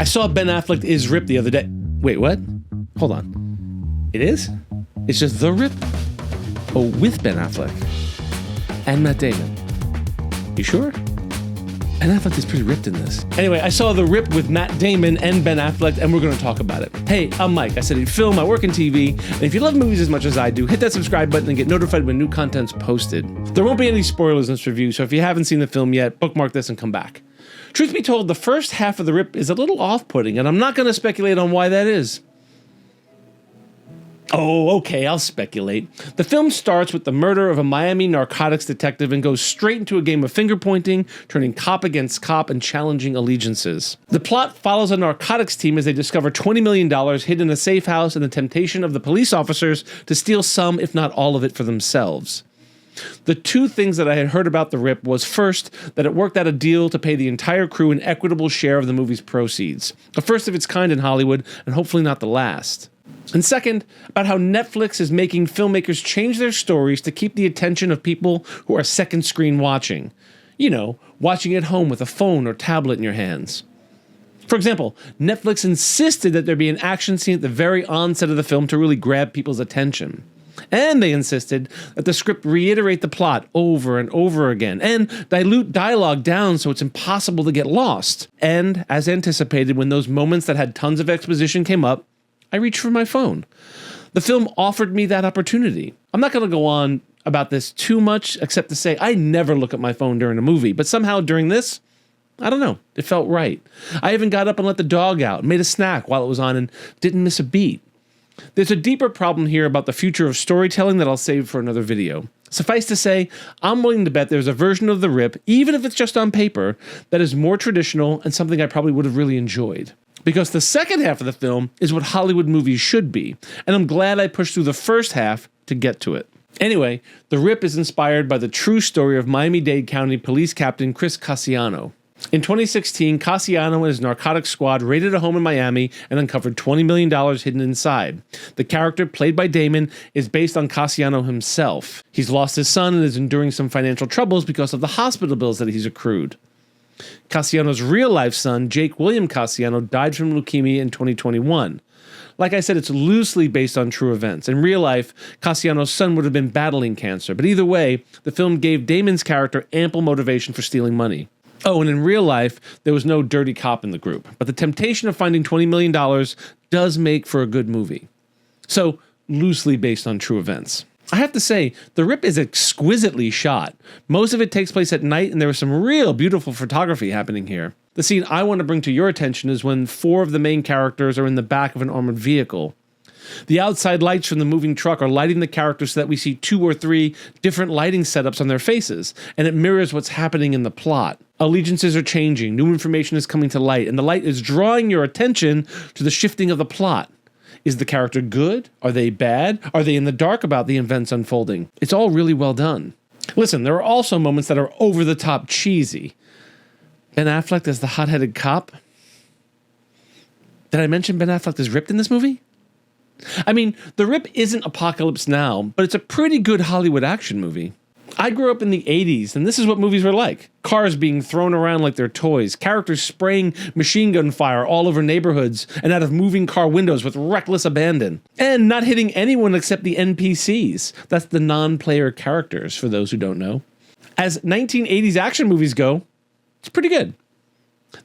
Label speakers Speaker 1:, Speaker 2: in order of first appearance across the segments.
Speaker 1: I saw Ben Affleck is Rip the other day. Wait, what? Hold on. It is? It's just The Rip? Oh, with Ben Affleck. And Matt Damon. You sure? Ben Affleck is pretty ripped in this. Anyway, I saw The Rip with Matt Damon and Ben Affleck, and we're going to talk about it. Hey, I'm Mike. I study film, I work in TV, and if you love movies as much as I do, hit that subscribe button and get notified when new content's posted. There won't be any spoilers in this review, so if you haven't seen the film yet, bookmark this and come back. Truth be told, the first half of The Rip is a little off-putting, and I'm not going to speculate on why that is. Oh, okay, I'll speculate. The film starts with the murder of a Miami narcotics detective and goes straight into a game of finger-pointing, turning cop against cop and challenging allegiances. The plot follows a narcotics team as they discover $20 million hidden in a safe house and the temptation of the police officers to steal some, if not all of it, for themselves. The two things that I had heard about The Rip was first, that it worked out a deal to pay the entire crew an equitable share of the movie's proceeds. The first of its kind in Hollywood, and hopefully not the last. And second, about how Netflix is making filmmakers change their stories to keep the attention of people who are second screen watching. You know, watching at home with a phone or tablet in your hands. For example, Netflix insisted that there be an action scene at the very onset of the film to really grab people's attention. And they insisted that the script reiterate the plot over and over again, and dilute dialogue down so it's impossible to get lost. And, as anticipated, when those moments that had tons of exposition came up, I reached for my phone. The film offered me that opportunity. I'm not going to go on about this too much, except to say I never look at my phone during a movie, but somehow during this, I don't know, it felt right. I even got up and let the dog out, made a snack while it was on, and didn't miss a beat. There's a deeper problem here about the future of storytelling that I'll save for another video. Suffice to say, I'm willing to bet there's a version of The Rip, even if it's just on paper, that is more traditional and something I probably would have really enjoyed. Because the second half of the film is what Hollywood movies should be, and I'm glad I pushed through the first half to get to it. Anyway, The Rip is inspired by the true story of Miami-Dade County Police Captain Chris Cassiano. In 2016, Cassiano and his narcotics squad raided a home in Miami and uncovered $20 million hidden inside. The character, played by Damon, is based on Cassiano himself. He's lost his son and is enduring some financial troubles because of the hospital bills that he's accrued. Cassiano's real-life son, Jake William Cassiano, died from leukemia in 2021. Like I said, it's loosely based on true events. In real life, Cassiano's son would have been battling cancer, but either way, the film gave Damon's character ample motivation for stealing money. Oh, and in real life, there was no dirty cop in the group, but the temptation of finding $20 million does make for a good movie. So, loosely based on true events. I have to say, The Rip is exquisitely shot. Most of it takes place at night, and there is some real beautiful photography happening here. The scene I want to bring to your attention is when 4 of the main characters are in the back of an armored vehicle. The outside lights from the moving truck are lighting the characters so that we see 2 or 3 different lighting setups on their faces, and it mirrors what's happening in the plot. Allegiances are changing, new information is coming to light, and the light is drawing your attention to the shifting of the plot. Is the character good? Are they bad? Are they in the dark about the events unfolding? It's all really well done. Listen, there are also moments that are over-the-top cheesy. Ben Affleck as the hot-headed cop? Did I mention Ben Affleck is ripped in this movie? I mean, The Rip isn't Apocalypse Now, but it's a pretty good Hollywood action movie. I grew up in the 80s, and this is what movies were like. Cars being thrown around like they're toys, characters spraying machine gun fire all over neighborhoods and out of moving car windows with reckless abandon. And not hitting anyone except the NPCs. That's the non-player characters, for those who don't know. As 1980s action movies go, it's pretty good.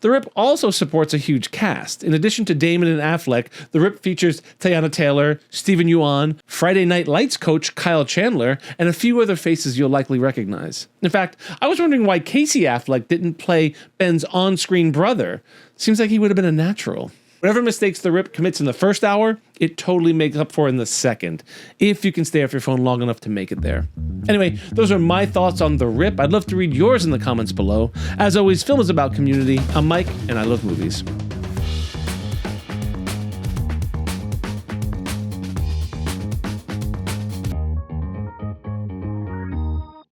Speaker 1: The Rip also supports a huge cast. In addition to Damon and Affleck, The Rip features Teyana Taylor, Stephen Yeun, Friday Night Lights coach Kyle Chandler, and a few other faces you'll likely recognize. In fact, I was wondering why Casey Affleck didn't play Ben's on-screen brother. Seems like he would have been a natural. Whatever mistakes The Rip commits in the first hour, it totally makes up for in the second, if you can stay off your phone long enough to make it there. Anyway, those are my thoughts on The Rip. I'd love to read yours in the comments below. As always, film is about community. I'm Mike, and I love movies.